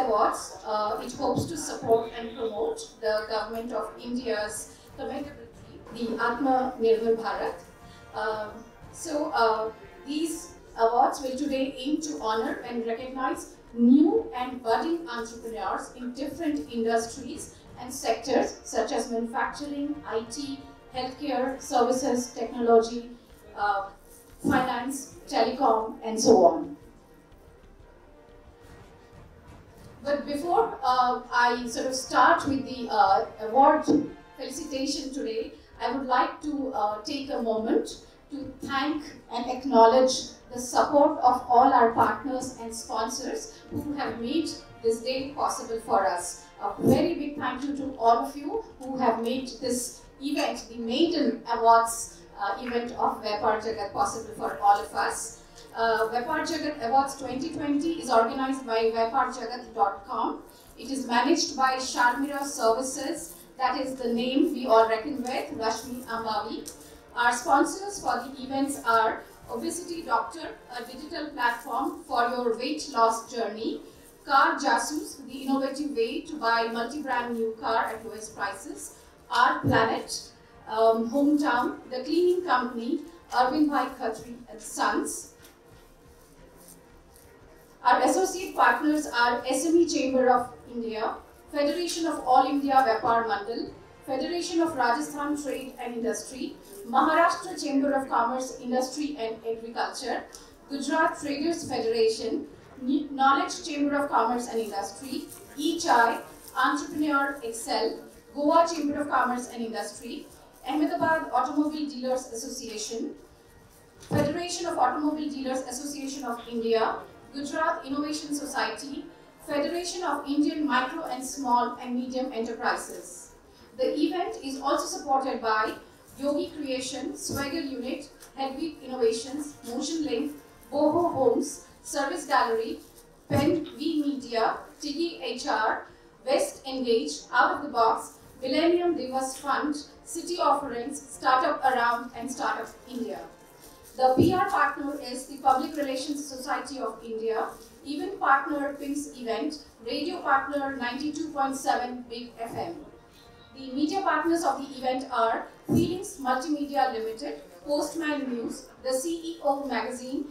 Awards, it hopes to support and promote the Government of India's commendable dream, the Atma Nirbhar Bharat. These awards will today aim to honor and recognize new and budding entrepreneurs in different industries and sectors such as manufacturing, IT, healthcare, services, technology, finance, telecom, and so on. But before I sort of start with the award felicitation today, I would like to take a moment to thank and acknowledge the support of all our partners and sponsors who have made this day possible for us. A very big thank you to all of you who have made this event, the maiden awards event of Vyapar Jagat, possible for all of us. Vyapar Jagat Awards 2020 is organized by VyaparJagat.com. It is managed by Sharmira Services, that is the name we all reckon with, Rashmi Ambavi. Our sponsors for the events are Obesity Doctor, a digital platform for your weight loss journey; Car Jasus, the innovative way to buy multi-brand new car at lowest prices; Our Planet, Hometown, the cleaning company, Arvind Bhai Khatri and Sons. Our associate partners are SME Chamber of India, Federation of All India Vyapar Mandal, Federation of Rajasthan Trade and Industry, Maharashtra Chamber of Commerce, Industry and Agriculture, Gujarat Traders Federation, Knowledge Chamber of Commerce and Industry, eChai, Entrepreneur Excel, Goa Chamber of Commerce and Industry, Ahmedabad Automobile Dealers Association, Federation of Automobile Dealers Association of India, Gujarat Innovation Society, Federation of Indian Micro and Small and Medium Enterprises. The event is also supported by Yogi Creation, Swagger Unit, Hedwig Innovations, Motion Link, Boho Homes, Service Gallery, Pen V Media, Tigi HR, West Engage, Out of the Box, Millennium Divas Fund, City Offerings, Startup Around and Startup India. The PR partner is the Public Relations Society of India, Event partner Pink's Event, Radio partner 92.7 Big FM. The media partners of the event are Feelings Multimedia Limited, Postman News, The CEO Magazine,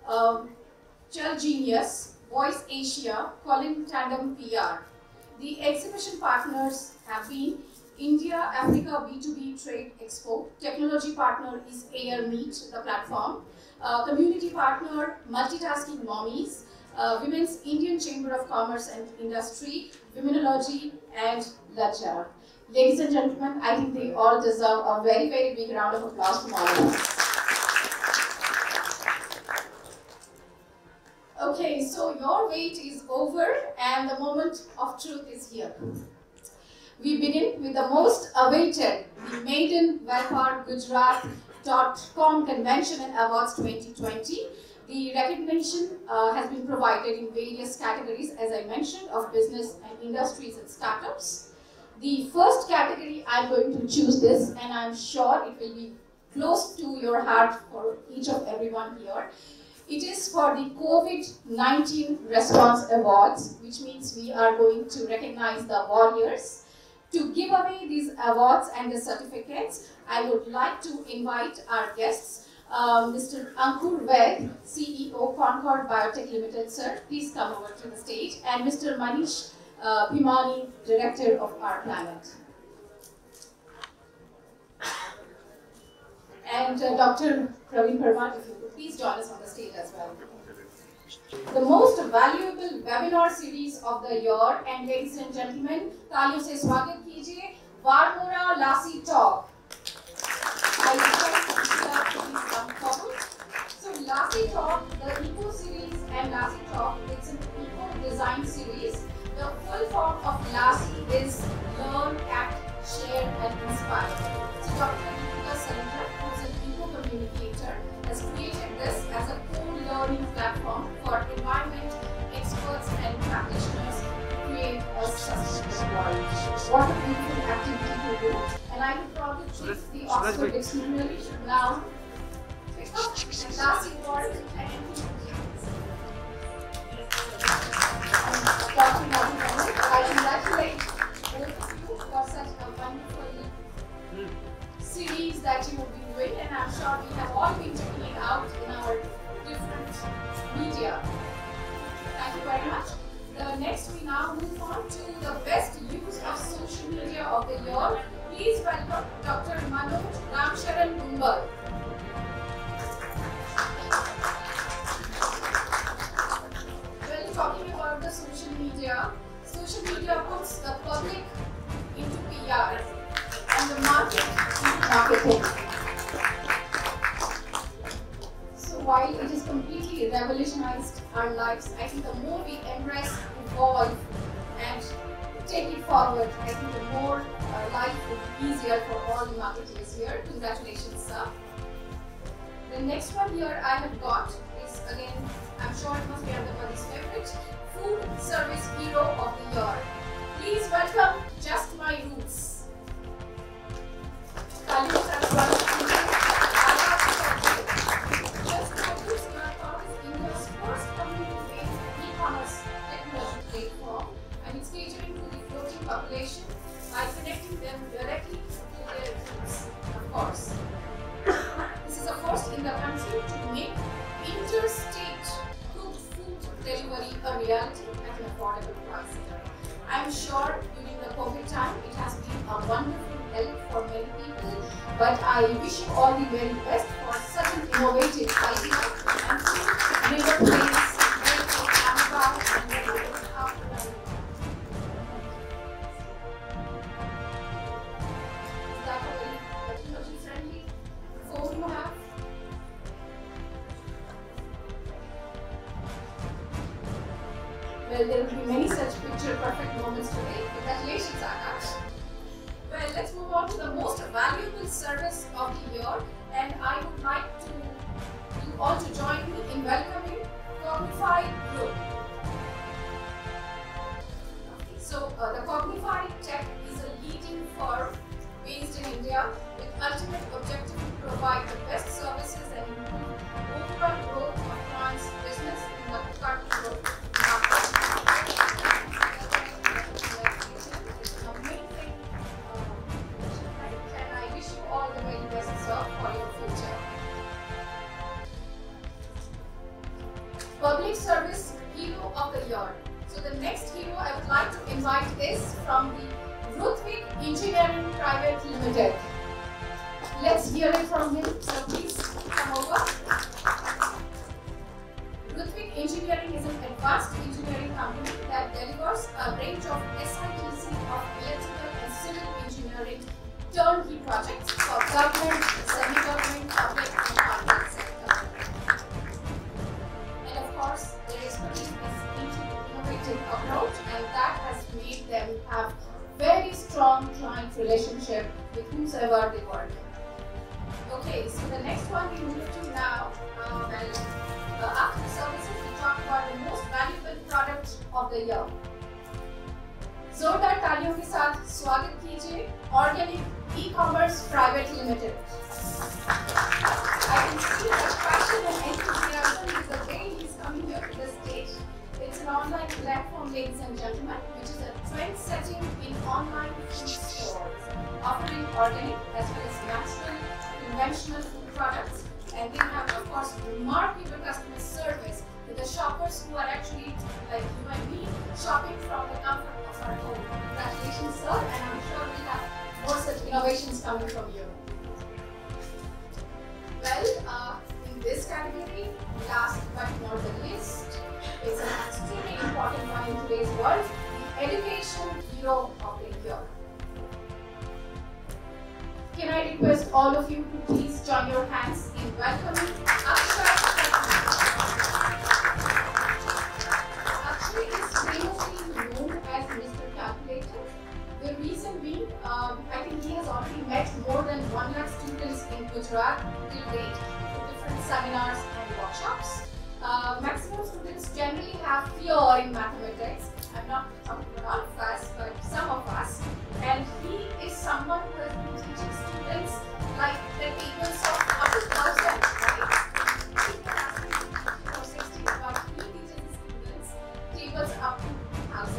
Chal Genius, Voice Asia, Colin Tandem PR. The exhibition partners have been India Africa B2B Trade Expo. Technology partner is Air Meet, the platform. Community partner Multitasking Mommies, Women's Indian Chamber of Commerce and Industry, Womenology and Lajjar. Ladies and gentlemen, I think they all deserve a very, very big round of applause from all of us. Okay, so your wait is over and the moment of truth is here. We begin with the most awaited, the maiden Vyapar Gujarat.com Convention and Awards 2020. The recognition has been provided in various categories, as I mentioned, of business and industries and startups. The first category, I'm going to choose this, and I'm sure it will be close to your heart for each of everyone here. It is for the COVID-19 Response Awards, which means we are going to recognize the warriors. To give away these awards and the certificates, I would like to invite our guests, Mr. Ankur Vaid, CEO, Concord Biotech Limited, sir. Please come over to the stage. And Mr. Manish Bhimani, Director of Our Planet. And Dr. Praveen Parmar, if you would please join us on the stage as well. The most valuable webinar series of the year, and ladies and gentlemen, तालियों से स्वागत कीजिए Varmora Lassi Talk. I request you to please come forward. So Lassi Talk, the Eco series and Lassi Talk, it's an eco design series. The full form of Lassi is learn, act, share and inspire. So Dr. Deepika Salindra, who is an eco communicator, has created this as a co-learning platform for environment experts and practitioners to create a sustainable world. What a beautiful activity to do. And I would probably treat the Oxford Dictionary should now pick up the Lassi word and Dr. Madhu, I congratulate both of you for such a wonderful series that you will be doing, and I'm sure we have all been checking it out in our different media. Thank you very much. Next, we now move on to the best use of social media of the year. Please welcome Dr. Manoj Ramcharan Bumbar. Well, talking about the social media puts the public into PR and the market into marketing. So while it has completely revolutionized our lives, I think the more we embrace, evolve, and take it forward, I think the more life will be easier for all the marketers here. Congratulations, sir. The next one here I have got is, again, I'm sure it must be everybody's favorite, Food Service Hero of the Year. Please welcome Just My Roots. Just My Roots is India's first community-based e-commerce technology platform, and it's catering to the floating population by connecting them directly to their roots, of course. This is a first in the country to make interstate cooked food delivery a reality at an affordable price. I'm sure during the COVID time it has been a wonderful help for many people, but I wish you all the very best for such an innovative idea, and food never plays very good Canva and very good after. Is that a very technology friendly phone you have? Well, there will be many such picture perfect moments today. Congratulations, Akash. Well, let's move on to the most valuable service of the year, and I would like you all to join me in welcoming Cognify Group. So, the Cognify Tech is a leading firm based in India with ultimate objective to provide the best services and improve overall growth of clients' business in the cut growth market. It's an amazing and I wish you all the very best, sir, for your future. Public Service Hero of the Year. So the next hero I would like to invite is from the Rutvik Engineering Private Limited. Let's hear it from him. So please come over. Rutvik Engineering is an advanced engineering company that delivers a range of SITC of electrical and civil engineering turnkey projects for government, semi-government, public and private sector. And of course, their expertise is into innovative approach, and that has made them have very strong client relationship with whomsoever they work. Okay, so the next one we move to now. After the services, we talk about the most valuable product of the year. जोरदार तालियों के साथ स्वागत कीजिए organic e-commerce private limited. I can see the passion and enthusiasm is the way he's coming here to the stage. It's an online platform, ladies and gentlemen, which is a trend-setting in online food stores, offering organic as well as natural, conventional food products. And they have, of course, remarkable customer service with the shoppers who are actually, like you and me, shopping from the comfort of our home. Congratulations, sir, and I'm sure we'll have more such innovations coming from you. Well, in this category, last but not the least, is an extremely important one in today's world, the Education Hero of the Year. Can I request all of you to please join your hands in welcoming Akshay. Akshay is famously known as Mr. Calculator. The reason being, I think he has already met more than 1 lakh students in Gujarat till date through different seminars and workshops. Maximum students generally have fear in mathematics. I'm not talking about all of us, but some of us. And he is someone who has been teaching students like the tables of up to 1,000, right? People asking for 60, but he teaches students tables up to 1,000.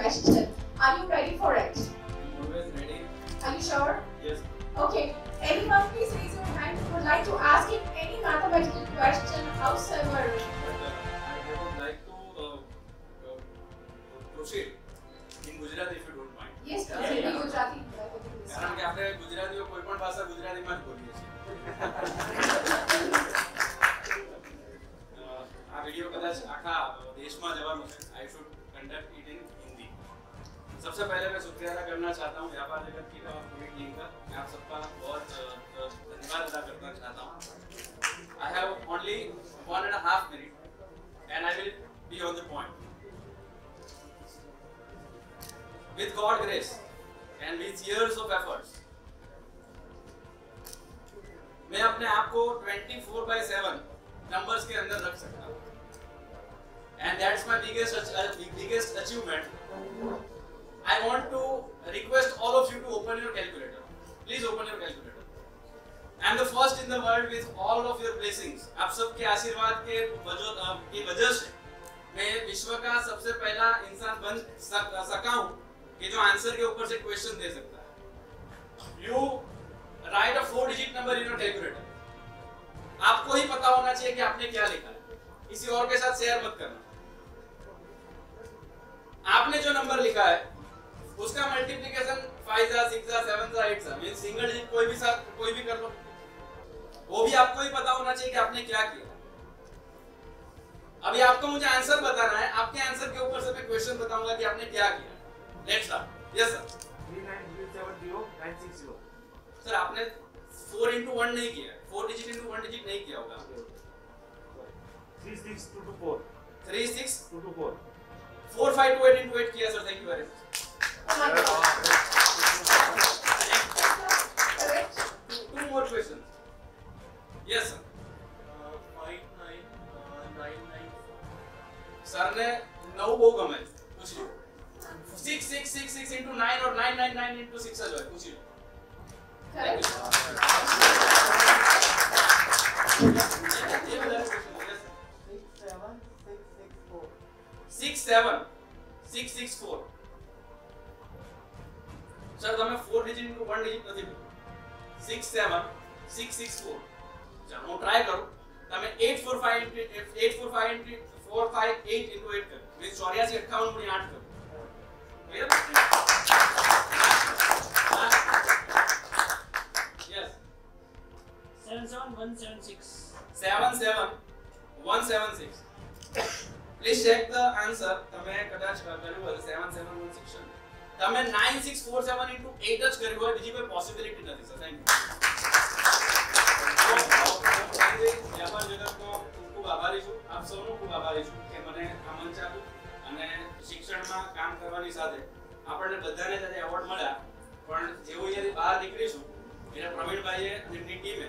question. Are you ready for it? Always ready. Are you sure? Yes. Okay. Anyone please raise your hand who would like to ask him any mathematical question, howsoever. I would like to proceed in Gujarati if you don't mind. Yes, proceed in Gujarati. કારણ કે આપણે ગુજરાતીઓ કોઈ પણ ભાષા ગુજરાતીમાં જ બોલીએ છીએ. આ વિડિયો કદાચ આખા દેશમાં જવાનું છે. I should conduct it in Hindi. सबसे पहले मैं शुक्रिया अदा करना चाहता हूँ व्यापार जगत की पूरी टीम का. मैं आप सबका बहुत धन्यवाद अदा करना चाहता हूँ. I have only 1.5 minutes and I will be on the point. With God's grace and with years of efforts, मैं अपने आप को 24/7 numbers के अंदर रख सकता हूँ. And that's my biggest achievement. I want to request all of you to open your calculator. Please open your calculator. I am the first in the world with all of your blessings. आप सबके आशीर्वाद के वजह से मैं विश्व का सबसे पहला इंसान बन सका हूँ कि जो आंसर के ऊपर से क्वेश्चन दे सकता है. You write a 4-digit number in your calculator. आपको ही पता होना चाहिए कि आपने क्या लिखा है. किसी और के साथ शेयर मत करना. आपने जो नंबर लिखा है उसका मल्टीप्लिकेशन 5 सा 6 सा 7 सा 8 सा मींस सिंगल डिजिट कोई भी कर लो. वो भी आपको ही पता होना चाहिए कि आपने क्या किया. अभी आपको मुझे आंसर बताना है. आपके आंसर के ऊपर से मैं क्वेश्चन बताऊंगा कि आपने क्या किया. Let's start. Yes sir. 39370 sir आपने 4 into 1 नहीं किया. 4 डिजिट into 1 डिजिट नहीं किया होगा. 36224 36224 4528 into 8 किया sir. Thank you very much. Two more questions. Yes sir. 59994 sir ने 9 वो गमे. पूछ लो. 6666 into 9 और 999 into 6 जो है पूछ लो. Thank you. ये वाला क्वेश्चन. Yes sir. 67664 सर તમે 4 ડિજિટ into 1 ડિજિટ નથી બોલ્યો. 67664 ચાલો હું ટ્રાય કરું. તમે 845 into 458 into 8 કરો. મીન્સ 84 58 ગુણ્યા 8 કરો. Clear? Yes 77176 77176. Please check the answer. તમે કદાચ કર્યું હોય 7716. તમે 9647 into 8 જ કર્યું હોય. બીજી કોઈ પોસિબિલિટી નથી સર. Thank you. વ્યાપાર જગતનો ખૂબ આભારી છું. આપ સૌનો ખૂબ આભારી છું કે મને આ મંચ આપ્યું અને શિક્ષણમાં કામ કરવાની સાથે આપણને બધાને આજે એવોર્ડ મળ્યા. પણ જેવું અહીંયાથી બહાર નીકળીશું એટલે પ્રવીણભાઈએ અને એમની ટીમે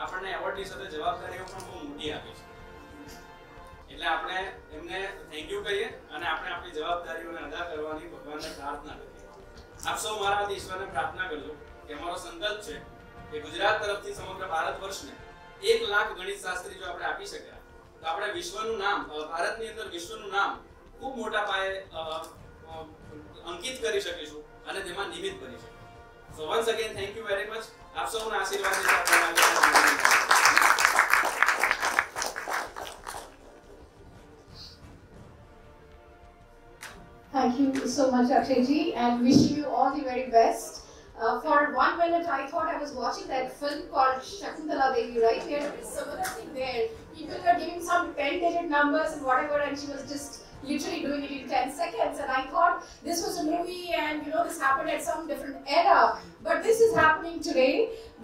આપણને એવોર્ડની સાથે જવાબદારીઓ પણ બહુ મોટી આપી છે. એટલે આપણે એમને થેન્ક યુ કહીએ અને આપણે આપણી જવાબદારીઓને અદા કરવાની ભગવાનને પ્રાર્થના કરીએ. આપ સૌ મારા વતી ઈશ્વરને પ્રાર્થના કરજો કે અમારો સંકલ્પ છે કે ગુજરાત તરફથી સમગ્ર ભારત વર્ષને 1 લાખ ગણિત શાસ્ત્રી જો આપણે આપી શક્યા તો આપણે વિશ્વનું નામ ભારતની અંદર વિશ્વનું નામ ખૂબ મોટા પાયે અંકિત કરી શકીશું અને તેમાં નિમિત્ત બની શકીશું. સો once again thank you very much. આપ સૌના આશીર્વાદની સાથે Thank you so much, Akshay ji, and wishing you all the very best. For 1 minute, I thought I was watching that film called Shakuntala Devi, right? There was some other thing there. People were giving some 10-digit numbers and whatever, and she was just literally doing it in 10 seconds. And I thought this was a movie, and this happened at some different era. But this is happening today.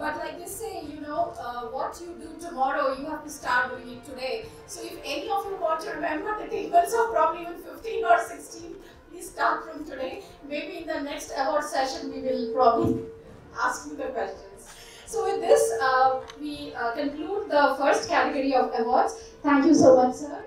But like they say, what you do tomorrow, you have to start doing it today. So if any of you want to remember the tables of probably even 15 or 16, please start from today. Maybe in the next award session, we will probably ask you the questions. So with this, we conclude the first category of awards. Thank you so much, sir.